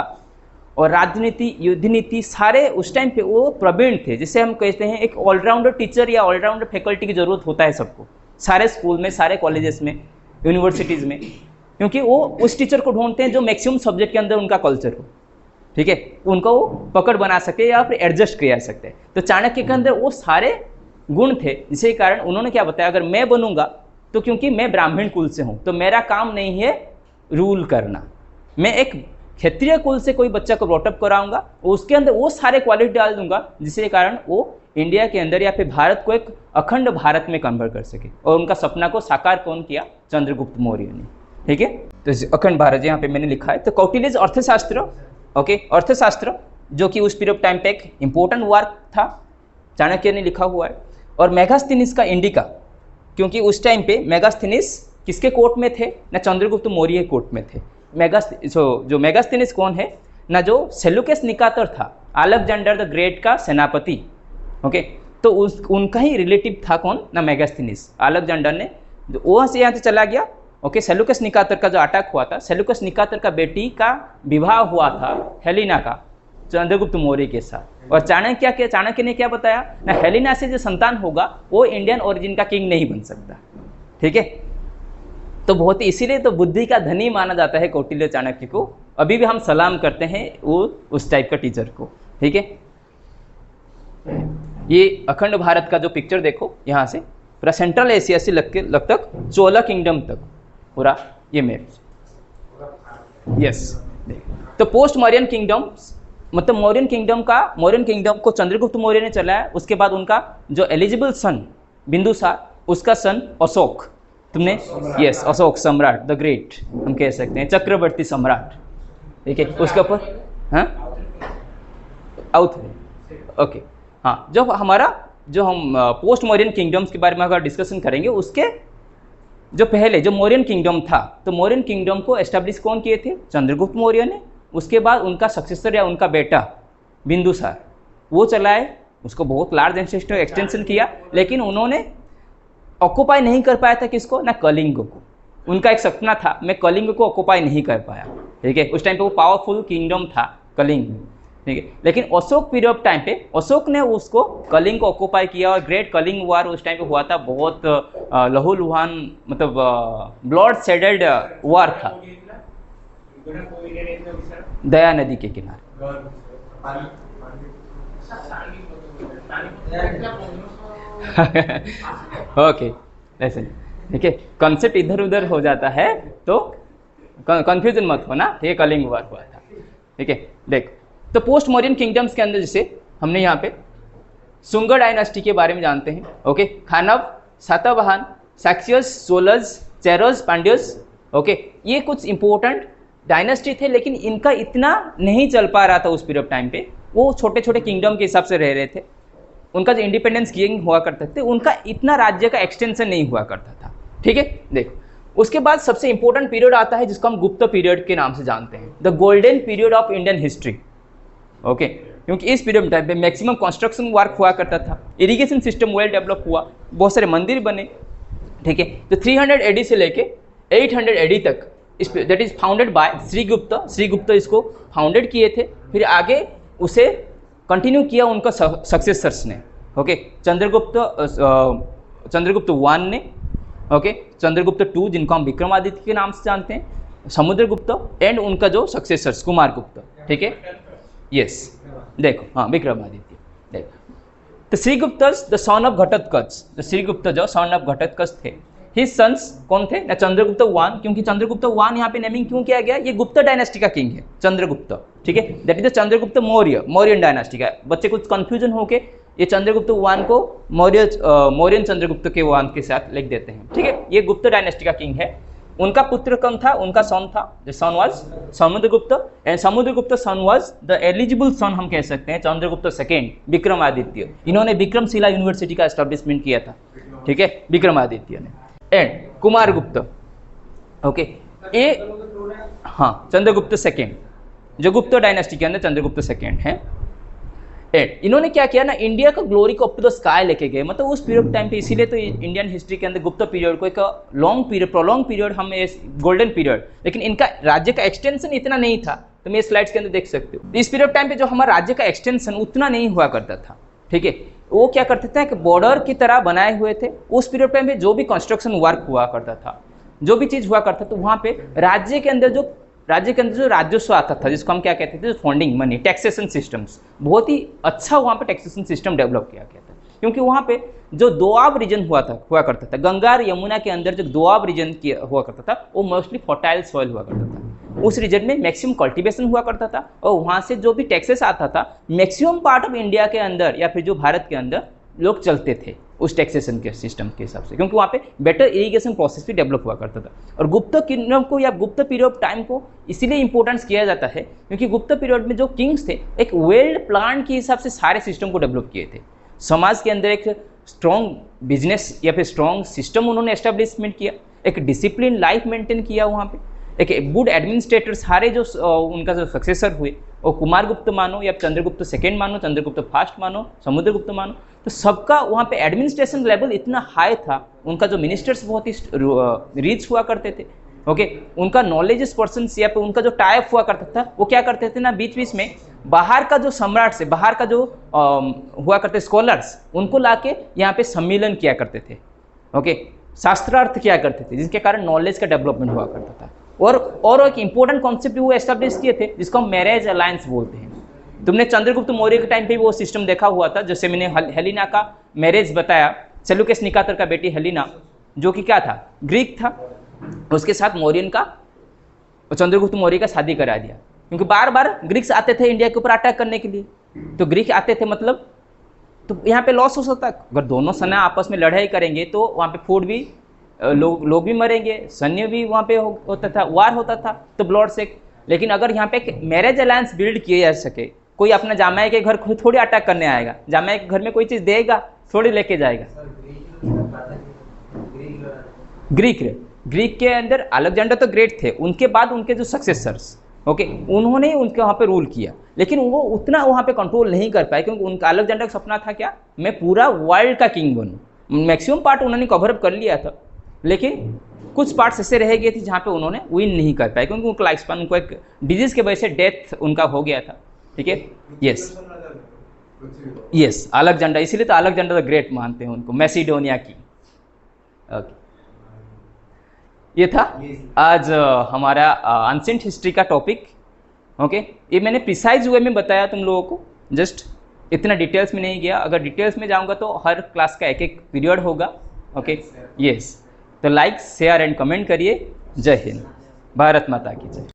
और राजनीति, युद्ध नीति सारे उस टाइम पे वो प्रवीण थे। जिसे हम कहते हैं एक ऑलराउंडर टीचर या ऑलराउंडर फैकल्टी की जरूरत होता है सबको, सारे स्कूल में, सारे कॉलेजेस में, यूनिवर्सिटीज़ में, क्योंकि वो उस टीचर को ढूंढते हैं जो मैक्सिमम सब्जेक्ट के अंदर उनका कल्चर हो। ठीक है, उनको वो पकड़ बना सकते या फिर एडजस्ट किया सकते हैं। तो चाणक्य के अंदर वो सारे गुण थे, जिसके कारण उन्होंने क्या बताया, अगर मैं बनूंगा तो क्योंकि मैं ब्राह्मण कुल से हूँ, तो मेरा काम नहीं है रूल करना, मैं एक क्षत्रिय कुल से कोई बच्चा को ब्रॉटअप कराऊंगा, उसके अंदर वो सारे क्वालिटी डाल दूंगा, जिसके कारण वो इंडिया के अंदर या फिर भारत को एक अखंड भारत में कन्वर्ट कर सके। और उनका सपना को साकार कौन किया, चंद्रगुप्त मौर्य ने। ठीक है, तो अखंड भारत यहाँ पे मैंने लिखा है। तो कौटिल्य अर्थशास्त्र, ओके, अर्थशास्त्र जो कि उस पीरियड टाइम पे एक इंपॉर्टेंट वर्क था, चाणक्य ने लिखा हुआ है। और मेगास्थनीज का इंडिका, क्योंकि उस टाइम पे मेगास्थनीज किसके कोर्ट में थे ना, चंद्रगुप्त मौर्य कोर्ट में थे। जो मेगास्थनीज कौन है ना, जो सेल्यूकस निकातर था, अलेक्जेंडर द ग्रेट का सेनापति। ओके, तो उनका ही रिलेटिव था कौन ना, मेगास्थनीज। अलेक्जेंडर ने वहाँ से यहाँ से चला गया। ओके, सेल्यूकस निकातर का जो अटैक हुआ था, सेल्यूकस निकातर का बेटी का विवाह हुआ था हेलिना का चंद्रगुप्त मौर्य के साथ। और चाणक्य ने क्या बताया ना, हेलिना से जो संतान होगा वो इंडियन ओरिजिन का किंग नहीं बन सकता। ठीक है, तो बहुत ही, इसीलिए तो बुद्धि का धनी माना जाता है कौटिल्य चाणक्य को। अभी भी हम सलाम करते हैं वो उस टाइप का टीचर को। ठीक है, ये अखंड भारत का जो पिक्चर देखो, यहाँ से पूरा सेंट्रल एशिया से लग तक चोला किंगडम तक पूरा ये मैप। यस, तो पोस्ट मौर्यन किंगडम, मतलब मौर्यन किंगडम को चंद्रगुप्त मौर्य ने चलाया। उसके बाद उनका जो एलिजिबल सन बिंदुसार, उसका सन अशोक, तुमने, यस, अशोक सम्राट द ग्रेट हम कह सकते हैं, चक्रवर्ती सम्राट। ठीक है, उसके ऊपर हाँ आउट है। ओके, हाँ, जो हम पोस्ट मौर्यन किंगडम्स के बारे में अगर डिस्कशन करेंगे, उसके जो पहले जो मौर्यन किंगडम था, तो मौर्यन किंगडम को एस्टेब्लिश कौन किए थे, चंद्रगुप्त मौर्य ने। उसके बाद उनका सक्सेसर या उनका बेटा बिंदुसार वो चलाए, उसको बहुत लार्ज एक्सटेंशन किया, लेकिन उन्होंने ऑक्युपाई नहीं कर पाया था किसको ना, कलिंग को। उनका एक सपना था, मैं कलिंग को ऑक्युपाई नहीं कर पाया। ठीक है, उस टाइम पे वो पावरफुल किंगडम था कलिंग। ठीक है, लेकिन अशोक पीरियड ऑफ टाइम पे अशोक ने उसको कलिंग को ऑक्युपाई किया, और ग्रेट कलिंग वार उस टाइम पे हुआ था, बहुत लहूलुहान, मतलब ब्लड शेडेड वार था, दया नदी के किनारे। ओके, ऐसे ठीक है, कंसेप्ट इधर उधर हो जाता है तो कंफ्यूजन मत होना। ठीक है, कलिंग वार हुआ था। ठीक है, देख, तो पोस्ट मौर्यन किंगडम्स के अंदर जैसे हमने यहाँ पे सुंगर डायनास्टी के बारे में जानते हैं, ओके, खानव, सातवाहन, सक्सियस, सोलज, चेरोज, पांड्यस, ओके, ये कुछ इंपॉर्टेंट डायनास्टी थे, लेकिन इनका इतना नहीं चल पा रहा था उस पीरियड ऑफ टाइम पे। वो छोटे छोटे किंगडम के हिसाब से रह रहे थे, उनका जो इंडिपेंडेंस किंग हुआ करते थे उनका इतना राज्य का एक्सटेंशन नहीं हुआ करता था, ठीक है। देखो उसके बाद सबसे इंपॉर्टेंट पीरियड आता है जिसको हम गुप्त पीरियड के नाम से जानते हैं, the golden period of Indian history, okay, क्योंकि इस पीरियड टाइम पे मैक्सिमम कंस्ट्रक्शन वर्क हुआ करता था, इरिगेशन सिस्टम वेल डेवलप हुआ, बहुत सारे मंदिर बने, ठीक है। तो 300 AD से लेके 800 AD तक इस that is founded by Shrigupta इसको फाउंडेड किए थे। फिर आगे उसे कंटिन्यू किया उनका सक्सेसर्स ने, ओके, चंद्रगुप्त 1 ने, ओके, चंद्रगुप्त 2 जिनको हम विक्रमादित्य के नाम से जानते हैं, समुद्रगुप्त एंड उनका जो सक्सेसर्स कुमारगुप्त, ठीक है, यस, देखो, हाँ, विक्रमादित्य, देखो। तो Shrigupta the son of Ghatotkacha, Shrigupta जो सन ऑफ घटोत्कच थे, हिज सन्स कौन थे ना, चंद्रगुप्त 1, क्योंकि चंद्रगुप्त 1 यहाँ पे नेमिंग क्यों किया गया, ये गुप्त डायनेस्टी का किंग है चंद्रगुप्त, ठीक है, that is the Chandragupta Mauryan dynasty का। बच्चे कुछ कंफ्यूजन होके ये चंद्रगुप्त 1 को मौर्यन चंद्रगुप्त के 1 के साथ लिख देते हैं, ठीक है। ये गुप्त डायनेस्टी का किंग है। उनका पुत्र कौन था, उनका सन था, the son was Samudragupta, and Samudragupta son was the eligible son हम कह सकते हैं चंद्रगुप्त 2 विक्रमादित्य। इन्होंने विक्रमशिला यूनिवर्सिटी का एस्टेब्लिशमेंट किया था, ठीक है, विक्रमादित्य ने। एंड कुमारगुप्त, ओके, ये हाँ चंद्रगुप्त 2 जो गुप्त डायनेस्टी के अंदर चंद्रगुप्त 2 है। एंड इन्होंने क्या किया ना, इंडिया का ग्लोरी को अप टू द स्काई लेके गए, मतलब उस पीरियड टाइम पे, इसीलिए तो इंडियन हिस्ट्री के अंदर गुप्त पीरियड को एक लॉन्ग पीरियड, प्रोलॉन्ग पीरियड, हम गोल्डन पीरियड, लेकिन इनका राज्य का एक्सटेंशन इतना नहीं था, तो मैं स्लाइड्स के अंदर देख सकते हो। इस पीरियड टाइम पे जो हमारा राज्य का एक्सटेंशन उतना नहीं हुआ करता था, ठीक है। वो क्या करते थे कि बॉर्डर की तरह बनाए हुए थे। उस पीरियड टाइम पे जो भी कंस्ट्रक्शन वर्क हुआ करता था, जो भी चीज़ हुआ करता था, तो वहाँ पे राज्य के अंदर जो राजस्व आता था, जिसको हम क्या कहते थे, फंडिंग मनी, टैक्सेशन सिस्टम्स, बहुत ही अच्छा वहाँ पे टैक्सेशन सिस्टम डेवलप किया गया था, क्योंकि वहाँ पे जो दोआब रीजन हुआ करता था, गंगा और यमुना के अंदर जो दोआब रीजन हुआ करता था, वो मोस्टली फर्टाइल सॉइल हुआ करता था। उस रीजन में मैक्सिमम कल्टीवेशन हुआ करता था, और वहाँ से जो भी टैक्सेस आता था, मैक्सिमम पार्ट ऑफ इंडिया के अंदर या फिर जो भारत के अंदर लोग चलते थे उस टैक्सेशन के सिस्टम के हिसाब से, क्योंकि वहाँ पे बेटर इरिगेशन प्रोसेस भी डेवलप हुआ करता था। और गुप्त किंगडम को या गुप्त पीरियड ऑफ टाइम को इसीलिए इंपॉर्टेंस किया जाता है, क्योंकि गुप्त पीरियड में जो किंग्स थे एक वेल प्लान के हिसाब से सारे सिस्टम को डेवलप किए थे। समाज के अंदर एक स्ट्रॉन्ग बिजनेस या फिर स्ट्रॉन्ग सिस्टम उन्होंने एस्टेब्लिशमेंट किया, एक डिसिप्लिन लाइफ मेंटेन किया, वहाँ पे एक गुड एडमिनिस्ट्रेटर सारे जो उनका जो सक्सेसर हुए, वो कुमारगुप्त मानो या चंद्रगुप्त 2 मानो, चंद्रगुप्त 1 मानो, समुद्रगुप्त मानो, तो सबका वहाँ पे एडमिनिस्ट्रेशन लेवल इतना हाई था, उनका जो मिनिस्टर्स बहुत ही रिच हुआ करते थे, ओके, उनका नॉलेजेस पर्सन या फिर उनका जो टाइप हुआ करता था, वो क्या करते थे ना, बीच बीच में बाहर का जो सम्राट से, बाहर का जो हुआ करते स्कॉलर्स, उनको लाके यहाँ पे सम्मेलन किया करते थे, ओके, शास्त्रार्थ किया करते थे, जिसके कारण नॉलेज का डेवलपमेंट हुआ करता था। और एक इंपॉर्टेंट कॉन्सेप्ट वो एस्टेब्लिश किए थे, जिसको हम मैरिज अलायंस बोलते हैं। तुमने चंद्रगुप्त मौर्य के टाइम पे वो सिस्टम देखा हुआ था, जैसे मैंने हेलिना का मैरिज बताया, सेल्यूकस निकातर का बेटी हेलिना, जो कि क्या था, ग्रीक था, उसके साथ मौर्यन का, चंद्रगुप्त मौर्य का शादी करा दिया, क्योंकि बार बार ग्रीक्स आते थे इंडिया के ऊपर अटैक करने के लिए। तो ग्रीक आते थे मतलब, तो यहाँ पे लॉस हो सकता है, अगर दोनों सेना आपस में लड़ाई करेंगे तो वहाँ पे फूड भी, लोग भी मरेंगे, सैन्य भी वहाँ पे होता था, वार होता था, तो ब्लड से। लेकिन अगर यहाँ पे एक मैरिज अलायंस बिल्ड किए जा सके, कोई अपना जामाई के घर थोड़ी अटैक करने आएगा, जामाई के घर में कोई चीज़ देगा थोड़ी लेके जाएगा। ग्रीक के अंदर अलेक्जेंडर तो ग्रेट थे, उनके बाद उनके जो सक्सेसर्स, ओके, उन्होंने उनके वहाँ पे रूल किया, लेकिन वो उतना वहाँ पे कंट्रोल नहीं कर पाए, क्योंकि उनका अलेक्जेंडर का सपना था क्या, मैं पूरा वर्ल्ड का किंग बनूँ। मैक्सिमम पार्ट उन्होंने कवर अप कर लिया था, लेकिन कुछ पार्ट्स ऐसे रह गए थे जहाँ पे उन्होंने विन नहीं कर पाए, क्योंकि उनका लाइफ स्पैन, उनको एक डिजीज की वजह से डेथ उनका हो गया था, ठीक है। यस अलेक्जेंडर, इसीलिए तो अलेक्जेंडर द ग्रेट मानते हैं उनको, मैसिडोनिया की। ओके, ये था आज हमारा एंशिएंट हिस्ट्री का टॉपिक, ओके। ये मैंने प्रिसाइज वे में बताया तुम लोगों को, जस्ट इतना डिटेल्स में नहीं गया। अगर डिटेल्स में जाऊंगा तो हर क्लास का एक एक पीरियड होगा, ओके। यस, तो लाइक शेयर एंड कमेंट करिए। जय हिंद, भारत माता की जय।